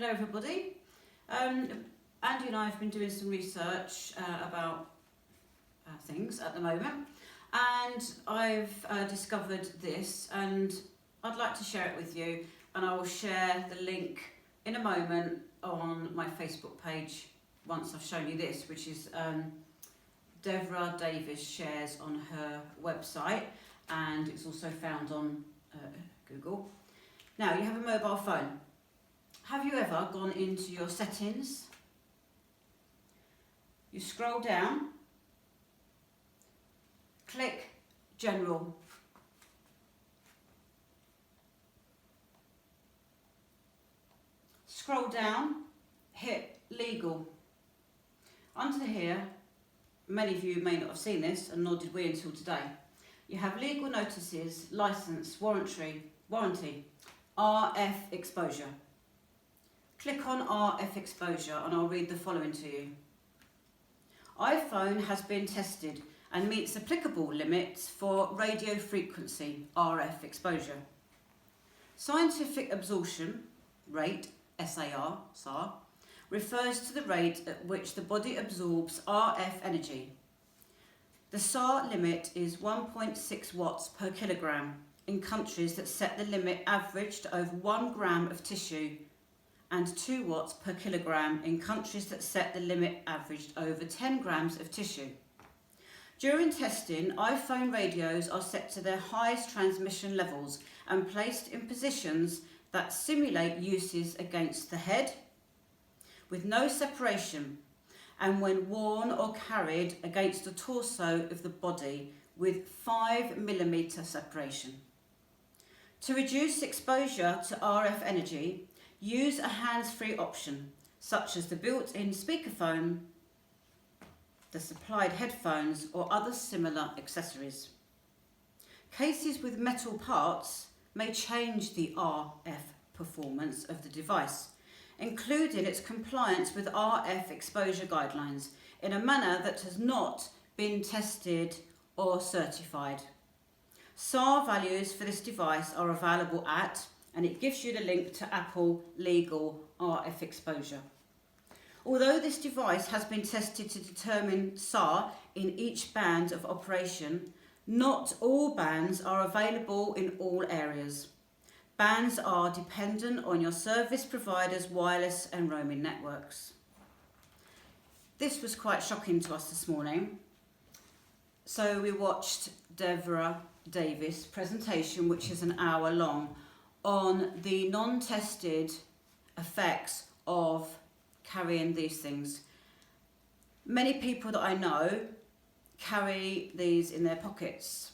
Hello everybody. Andy and I have been doing some research about things at the moment, and I've discovered this, and I'd like to share it with you, and I will share the link in a moment on my Facebook page once I've shown you this, which is Deborah Davis shares on her website, and it's also found on Google. Now, you have a mobile phone. Have you ever gone into your settings? You scroll down, click General. Scroll down, hit Legal. Under here, many of you may not have seen this, and nor did we until today. You have legal notices, license, warranty, RF exposure. Click on RF exposure and I'll read the following to you. iPhone has been tested and meets applicable limits for radio frequency RF exposure. Scientific absorption rate, SAR, refers to the rate at which the body absorbs RF energy. The SAR limit is 1.6 watts per kilogram in countries that set the limit averaged over 1 gram of tissue, and 2 watts per kilogram in countries that set the limit averaged over 10 grams of tissue. During testing, iPhone radios are set to their highest transmission levels and placed in positions that simulate uses against the head, with no separation, and when worn or carried against the torso of the body with 5mm separation. To reduce exposure to RF energy, use a hands-free option, such as the built-in speakerphone, the supplied headphones, or other similar accessories. Cases with metal parts may change the RF performance of the device, including its compliance with RF exposure guidelines in a manner that has not been tested or certified. SAR values for this device are available at, and it gives you the link to Apple Legal RF exposure. Although this device has been tested to determine SAR in each band of operation, not all bands are available in all areas. Bands are dependent on your service provider's wireless and roaming networks. This was quite shocking to us this morning. So we watched Deborah Davis' presentation, which is an hour long, on the non-tested effects of carrying these things. Many people that I know carry these in their pockets.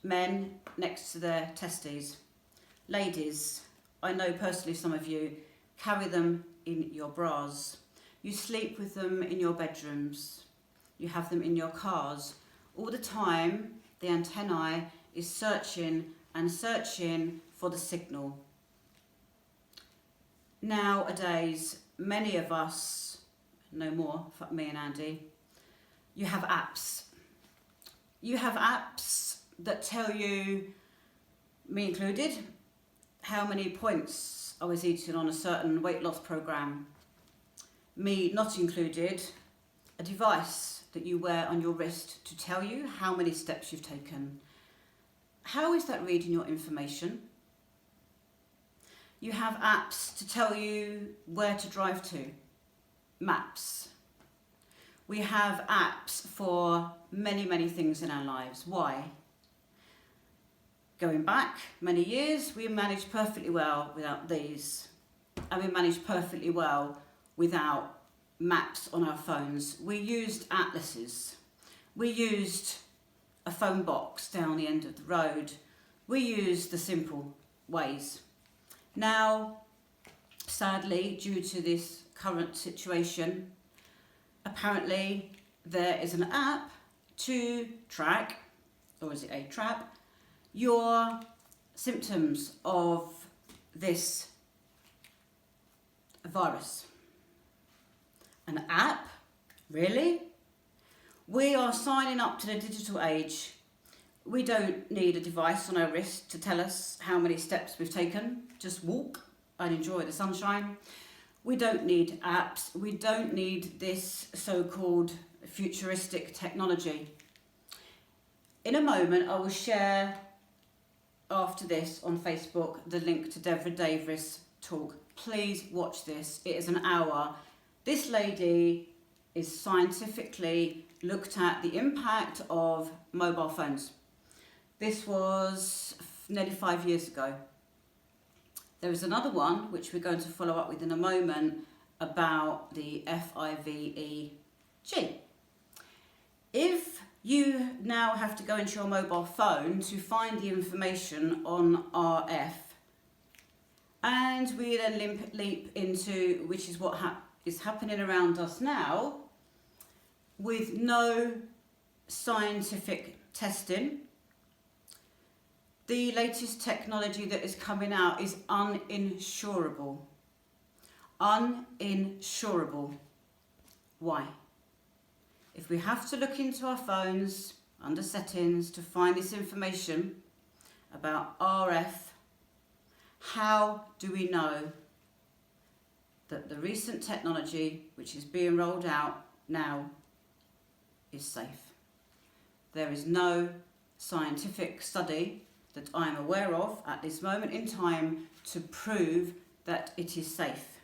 Men next to their testes. Ladies, I know personally some of you carry them in your bras. You sleep with them in your bedrooms. You have them in your cars. All the time, the antennae is searching and searching for the signal. Nowadays, many of us, no more, for me and Andy, you have apps. You have apps that tell you, me included, how many points I was eating on a certain weight loss program. Me not included, a device that you wear on your wrist to tell you how many steps you've taken. How is that reading your information? You have apps to tell you where to drive to, maps. We have apps for many, many things in our lives. Why? Going back many years, we managed perfectly well without these, and we managed perfectly well without maps on our phones. We used atlases. We used a phone box down the end of the road. We used the simple ways. Now, sadly, due to this current situation, apparently there is an app to track, or is it a trap, your symptoms of this virus. An app? Really? We are signing up to the digital age. We don't need a device on our wrist to tell us how many steps we've taken. Just walk and enjoy the sunshine. We don't need apps. We don't need this so-called futuristic technology. In a moment, I will share after this on Facebook the link to Deborah Davis' talk. Please watch this. It is an hour. This lady is scientifically looked at the impact of mobile phones. This was nearly 5 years ago. There is another one, which we're going to follow up with in a moment, about the FIVEG. If you now have to go into your mobile phone to find the information on RF, and we then leap into, which is what is happening around us now, with no scientific testing. The latest technology that is coming out is uninsurable. Uninsurable. Why? If we have to look into our phones under settings to find this information about RF, how do we know that the recent technology which is being rolled out now is safe? There is no scientific study that I am aware of at this moment in time to prove that it is safe.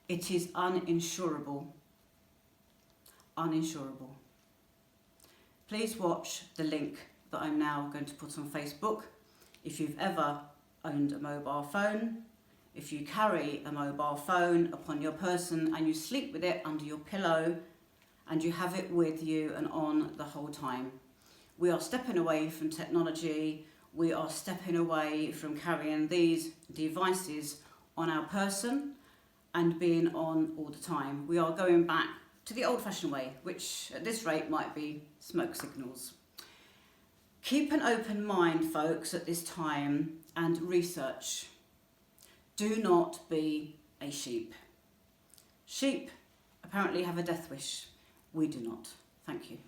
It is uninsurable. Uninsurable. Please watch the link that I'm now going to put on Facebook. If you've ever owned a mobile phone, if you carry a mobile phone upon your person and you sleep with it under your pillow and you have it with you and on the whole time, we are stepping away from technology. We are stepping away from carrying these devices on our person and being on all the time. We are going back to the old-fashioned way, which at this rate might be smoke signals. Keep an open mind, folks, at this time, and research. Do not be a sheep. Sheep apparently have a death wish. We do not. Thank you.